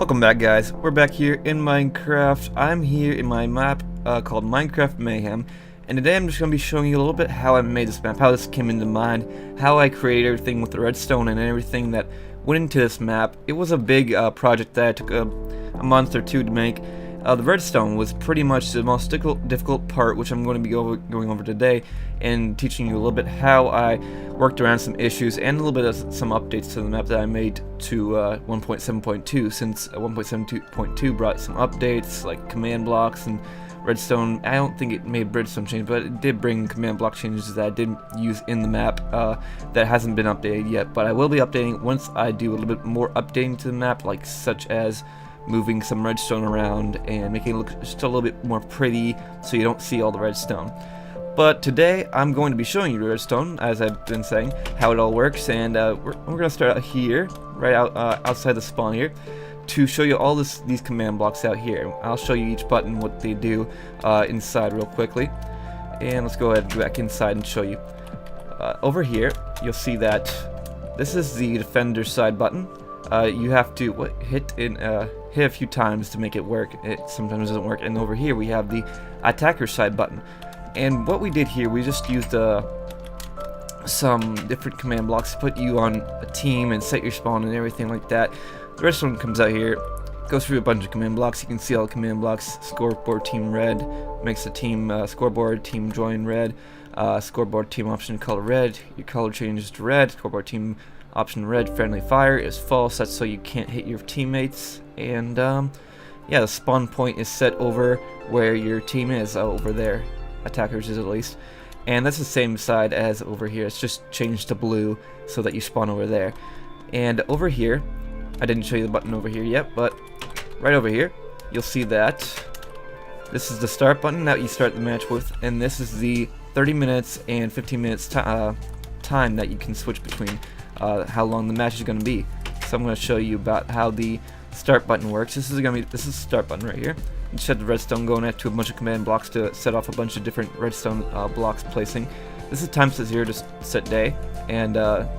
Welcome back, guys. We're back here in Minecraft. I'm here in my map called Minecraft Mayhem, and today I'm just going to be showing you a little bit how I made this map, how this came into mind, how I created everything with the redstone and everything that went into this map. It was a big project that I took a month or two to make. The redstone was pretty much the most difficult part, which I'm going to be going over today, and teaching you a little bit how I worked around some issues and a little bit of some updates to the map that I made to 1.7.2, since 1.7.2 brought some updates like command blocks and redstone. I don't think it made redstone change, but it did bring command block changes that I didn't use in the map that hasn't been updated yet, but I will be updating once I do a little bit more updating to the map, like such as moving some redstone around and making it look just a little bit more pretty so you don't see all the redstone. But today I'm going to be showing you redstone, as I've been saying, how it all works, and we're going to start out here, right outside the spawn here, to show you all these command blocks out here. I'll show you each button, what they do inside real quickly, and let's go ahead and go back inside and show you. Over here you'll see that this is the defender side button. You have to hit a few times to make it work. It sometimes doesn't work. And over here we have the attacker side button. And what we did here, we just used some different command blocks to put you on a team and set your spawn and everything like that. The redstone comes out here, goes through a bunch of command blocks. You can see all the command blocks. Scoreboard team red makes the team scoreboard team join red. Scoreboard team option color red. Your color changes to red. Scoreboard team option red. Friendly fire is false. That's so you can't hit your teammates. And yeah, the spawn point is set over where your team is, over there. Attackers is at least. And that's the same side as over here. It's just changed to blue so that you spawn over there. And over here, I didn't show you the button over here yet, but right over here, you'll see that this is the start button that you start the match with, and this is the 30 minutes and 15 minutes time that you can switch between how long the match is going to be. So I'm going to show you about how the start button works. This is the start button right here. You just have the redstone going out to a bunch of command blocks to set off a bunch of different redstone blocks placing. This is time set 0 to set day, and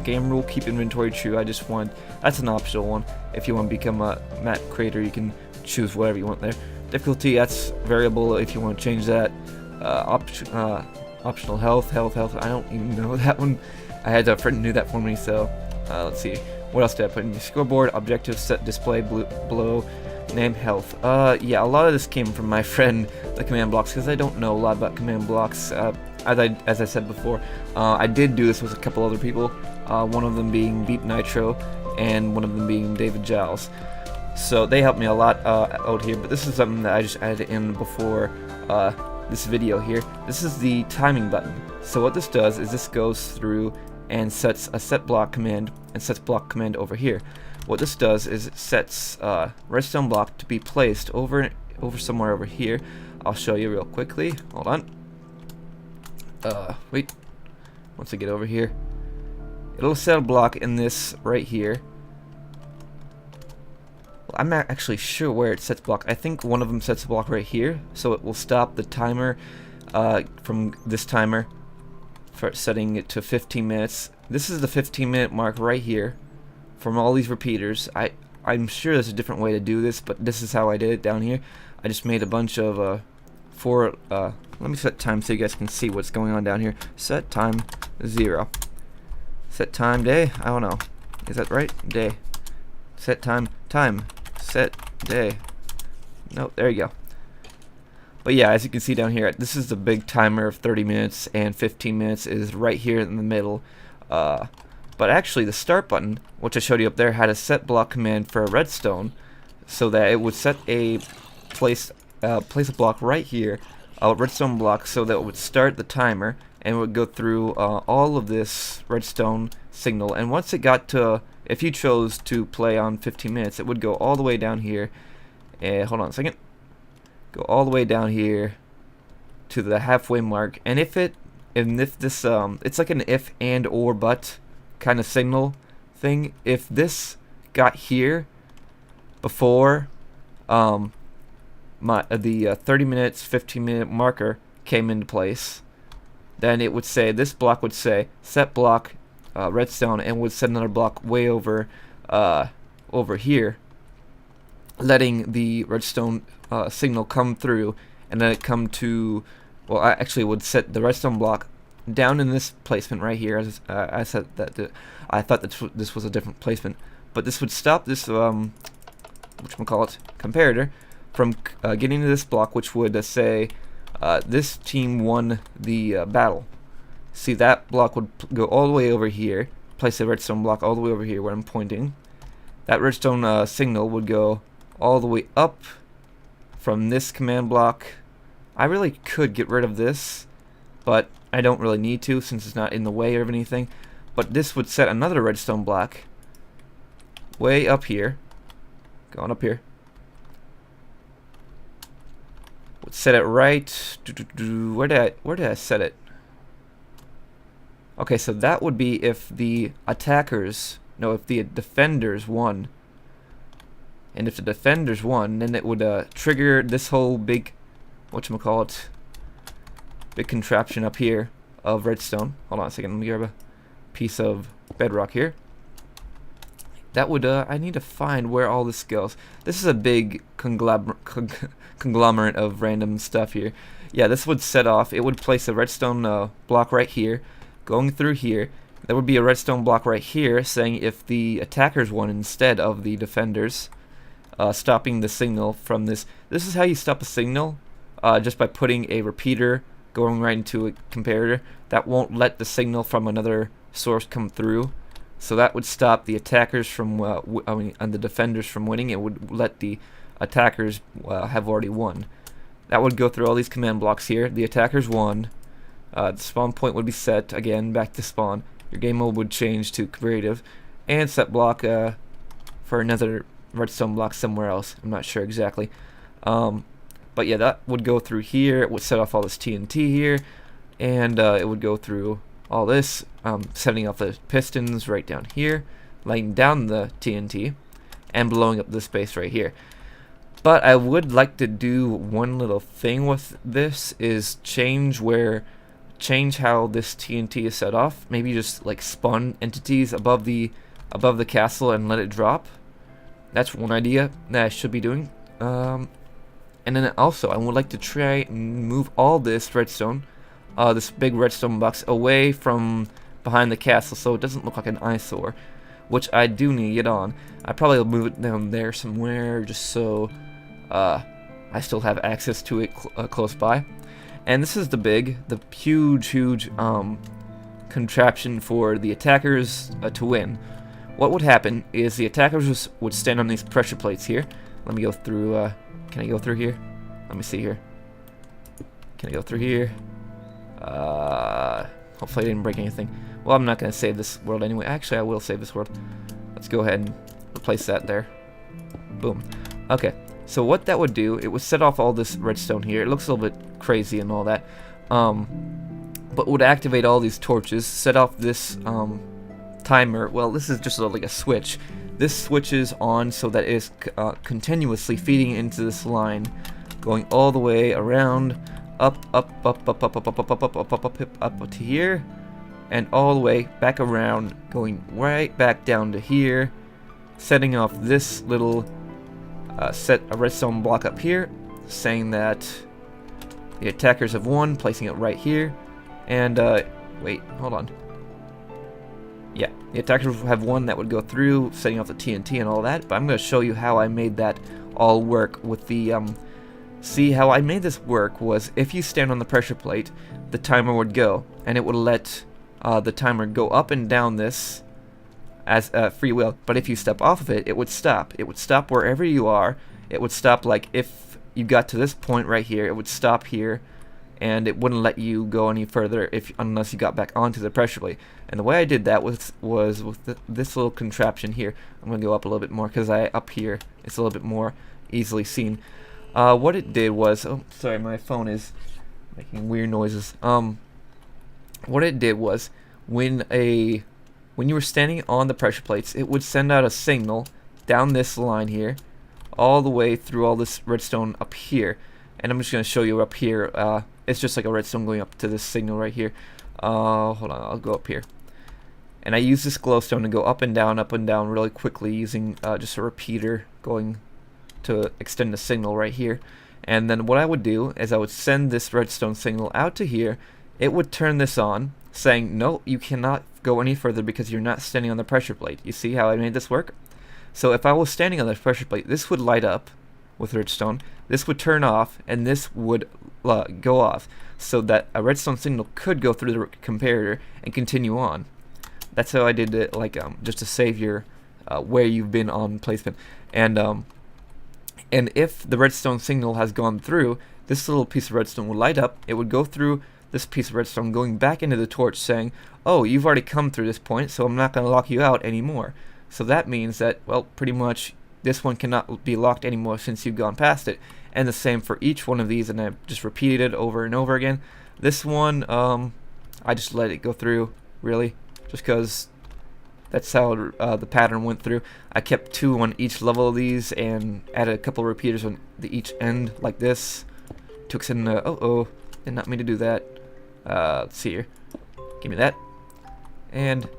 game rule, keep inventory true. That's an optional one. If you want to become a map creator, you can choose whatever you want there. Difficulty, that's variable if you want to change that. Optional health. I don't even know that one. I had a friend who knew that for me, so let's see. What else did I put in? Scoreboard, objective, set display, below, name, health. Yeah, a lot of this came from my friend, the command blocks, because I don't know a lot about command blocks. As I said before, I did do this with a couple other people, one of them being Beep Nitro, and one of them being David Giles. So they helped me a lot out here, but this is something that I just added in before this video here. This is the timing button. So what this does is this goes through and sets a set block command and sets block command over here. What this does is it sets redstone block to be placed over somewhere over here. I'll show you real quickly. Hold on. Wait. Once I get over here, it'll set a block in this right here. Well, I'm not actually sure where it sets block. I think one of them sets a block right here, so it will stop the timer from this timer for setting it to 15 minutes. This is the 15-minute mark right here from all these repeaters. I'm sure there's a different way to do this, but this is how I did it down here. I just made a bunch of let me set time so you guys can see what's going on down here. Set time 0. Set time day. I don't know. Is that right? Day. Set time. Set day. No, there you go. But yeah, as you can see down here, this is the big timer of 30 minutes, and 15 minutes is right here in the middle. But actually the start button, which I showed you up there, had a set block command for a redstone, so that it would set a place a block right here, a redstone block, so that it would start the timer and it would go through all of this redstone signal. And once it got to, if you chose to play on 15 minutes, it would go all the way down here. Hold on a second. Go all the way down here to the halfway mark, and if this it's like an if and or but kind of signal thing. If this got here before the 30 minutes 15-minute marker came into place, then it would say, this block would say set block redstone, and would set another block way over here letting the redstone signal come through, and then it come to, well, I actually would set the redstone block down in this placement right here. As I said that I thought that this was a different placement, but this would stop this whatchamacallit, comparator from getting to this block, which would say this team won the battle. See, that block would go all the way over here, place the redstone block all the way over here where I'm pointing. That redstone signal would go all the way up from this command block. I really could get rid of this, but I don't really need to since it's not in the way of anything. But this would set another redstone block way up here, going up here. Would set it right. Where did I set it? Okay, so that would be if the attackers, no, if the defenders won. And if the defenders won, then it would trigger this whole big, whatchamacallit, big contraption up here of redstone. Hold on a second, let me grab a piece of bedrock here. That would, I need to find where all this goes. This is a big conglomerate of random stuff here. Yeah, this would set off, it would place a redstone block right here, going through here. There would be a redstone block right here saying if the attackers won instead of the defenders, stopping the signal from this. This is how you stop a signal, just by putting a repeater going right into a comparator. That won't let the signal from another source come through. So that would stop the attackers from, and the defenders from winning. It would let the attackers have already won. That would go through all these command blocks here. The attackers won. The spawn point would be set again back to spawn. Your game mode would change to creative, and set block for another redstone block somewhere else. I'm not sure exactly. But yeah, that would go through here. It would set off all this TNT here, and it would go through all this, setting off the pistons right down here, laying down the TNT, and blowing up this base right here. But I would like to do one little thing with this, is change how this TNT is set off. Maybe just like spawn entities above the castle and let it drop. That's one idea that I should be doing. And then also I would like to try and move all this redstone, this big redstone box, away from behind the castle so it doesn't look like an eyesore, which I do need to get on. I probably will move it down there somewhere just so I still have access to it close by. And this is the huge contraption for the attackers to win. What would happen is the attackers would stand on these pressure plates here. Let me go through, can I go through here? Let me see here. Can I go through here? Hopefully I didn't break anything. Well, I'm not going to save this world anyway. Actually, I will save this world. Let's go ahead and replace that there. Boom. Okay, so what that would do, it would set off all this redstone here. It looks a little bit crazy and all that. But would activate all these torches, set off this timer. Well, this is just like a switch. This switches on so that it is continuously feeding into this line, going all the way around, up to here, and all the way back around, going right back down to here, setting off this little set a redstone block up here, saying that the attackers have won, placing it right here, and wait, hold on. Yeah, the attackers have won. That would go through, setting off the TNT and all that. But I'm going to show you how I made that all work with the, see, how I made this work was if you stand on the pressure plate, the timer would go, and it would let the timer go up and down this as free will. But if you step off of it, it would stop. It would stop wherever you are. It would stop, like, if you got to this point right here, it would stop here, and it wouldn't let you go any further unless you got back onto the pressure plate. And the way I did that was with this little contraption here. I'm going to go up a little bit more because up here it's a little bit more easily seen. What it did was, oh, sorry, my phone is making weird noises. What it did was when you were standing on the pressure plates, it would send out a signal down this line here, all the way through all this redstone up here. And I'm just going to show you up here. It's just like a redstone going up to this signal right here. Hold on, I'll go up here. And I use this glowstone to go up and down really quickly using just a repeater going to extend the signal right here. And then what I would do is I would send this redstone signal out to here. It would turn this on, saying, no, you cannot go any further because you're not standing on the pressure plate. You see how I made this work? So if I was standing on the pressure plate, this would light up with redstone, this would turn off, and this would go off, so that a redstone signal could go through the comparator and continue on. That's how I did it, like just to save your where you've been on placement. And if the redstone signal has gone through, this little piece of redstone would light up. It would go through this piece of redstone, going back into the torch, saying, oh, you've already come through this point, so I'm not going to lock you out anymore. So that means that, well, pretty much this one cannot be locked anymore since you've gone past it. And the same for each one of these, and I've just repeated it over and over again. This one, I just let it go through, really, just because that's how the pattern went through. I kept 2 on each level of these and added a couple of repeaters on each end, like this, to extend the, did not mean to do that. Let's see here. Give me that. And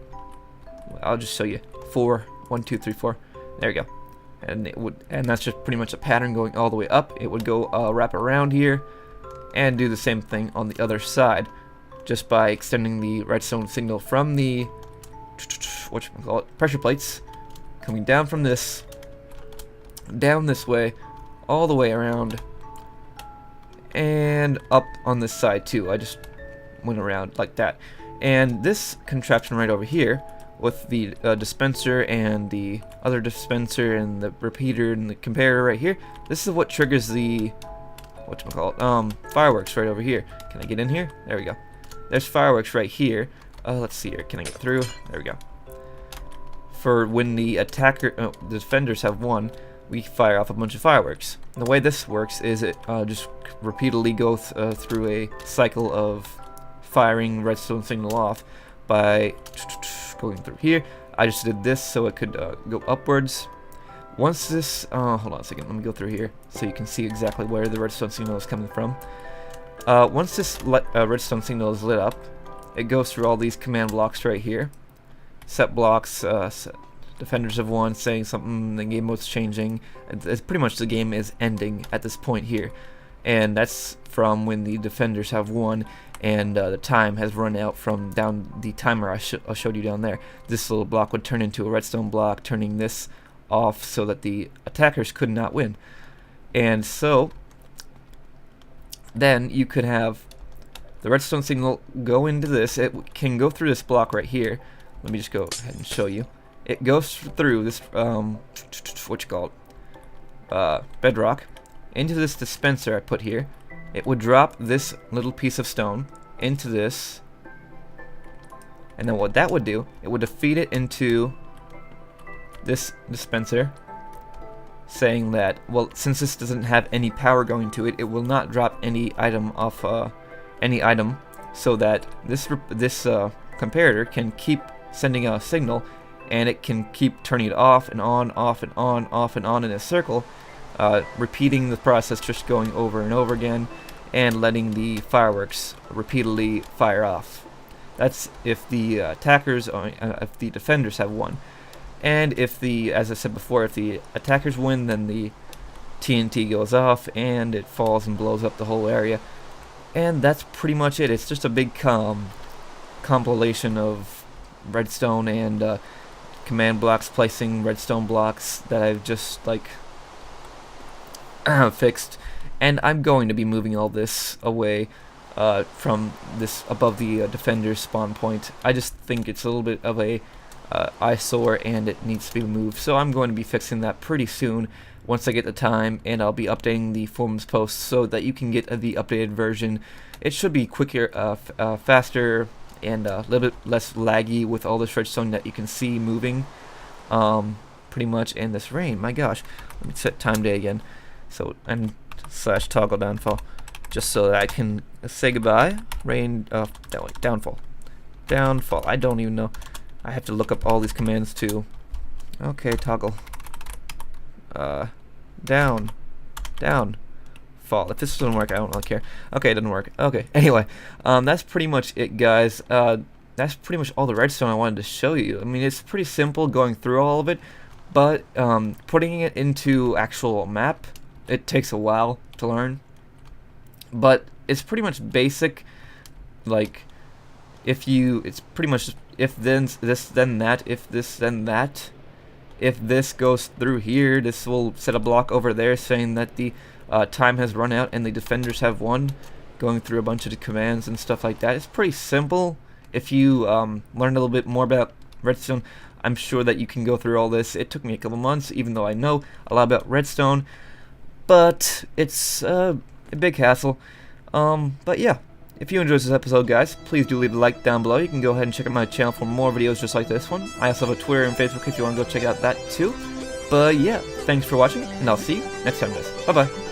I'll just show you. 4, 1, 2, 3, 4. There we go. And that's just pretty much a pattern going all the way up. It would go wrap around here and do the same thing on the other side, just by extending the redstone signal from the pressure plates, coming down from this, down this way, all the way around, and up on this side too. I just went around like that. And this contraption right over here, with the dispenser and the other dispenser and the repeater and the comparator right here, this is what triggers the fireworks right over here. Can I get in here? There we go. There's fireworks right here. Let's see here. Can I get through? There we go. For when the the defenders have won, we fire off a bunch of fireworks. The way this works is it just repeatedly goes through a cycle of firing redstone signal off by going through here. I just did this so it could go upwards. Once this, hold on a second, let me go through here so you can see exactly where the redstone signal is coming from. Once this redstone signal is lit up, it goes through all these command blocks right here. Set blocks, defenders have won, saying something, the game mode's changing. It's pretty much the game is ending at this point here. And that's from when the defenders have won and the time has run out from down the timer I showed you down there. This little block would turn into a redstone block, turning this off so that the attackers could not win. And so then you could have the redstone signal go into this. It can go through this block right here. Let me just go ahead and show you. It goes through this bedrock into this dispenser I put here. It would drop this little piece of stone into this, and then what that would do, it would feed it into this dispenser, saying that, well, since this doesn't have any power going to it, it will not drop any item off any item, so that this comparator can keep sending out a signal, and it can keep turning it off and on, off and on, off and on in a circle, repeating the process, just going over and over again, and letting the fireworks repeatedly fire off. That's if the attackers, if the defenders have won. And if the, as I said before, if the attackers win, then the TNT goes off and it falls and blows up the whole area. And that's pretty much it. It's just a big compilation of redstone and command blocks, placing redstone blocks that I've just like fixed. And I'm going to be moving all this away from this above the defender's spawn point. I just think it's a little bit of a eyesore and it needs to be moved. So I'm going to be fixing that pretty soon once I get the time, and I'll be updating the forums post so that you can get the updated version. It should be quicker, faster, and a little bit less laggy with all this redstone that you can see moving pretty much in this rain. My gosh, let me set time day again. So, and / toggle downfall, just so that I can say goodbye. Rain, downfall. I don't even know. I have to look up all these commands too. Okay, toggle. Down, fall. If this doesn't work, I don't really care. Okay, it doesn't work. Okay, anyway, that's pretty much it, guys. That's pretty much all the redstone I wanted to show you. I mean, it's pretty simple going through all of it. but putting it into actual map, it takes a while to learn. But it's pretty much basic, like it's pretty much if then this then that, if this then that. If this goes through here, this will set a block over there saying that the time has run out and the defenders have won, going through a bunch of the commands and stuff like that. It's pretty simple. If you learn a little bit more about Redstone, I'm sure that you can go through all this. It took me a couple months, even though I know a lot about Redstone, but it's a big hassle. But yeah, if you enjoyed this episode, guys, please do leave a like down below. You can go ahead and check out my channel for more videos just like this one. I also have a Twitter and Facebook if you want to go check out that too. But yeah, thanks for watching, and I'll see you next time, guys. Bye-bye.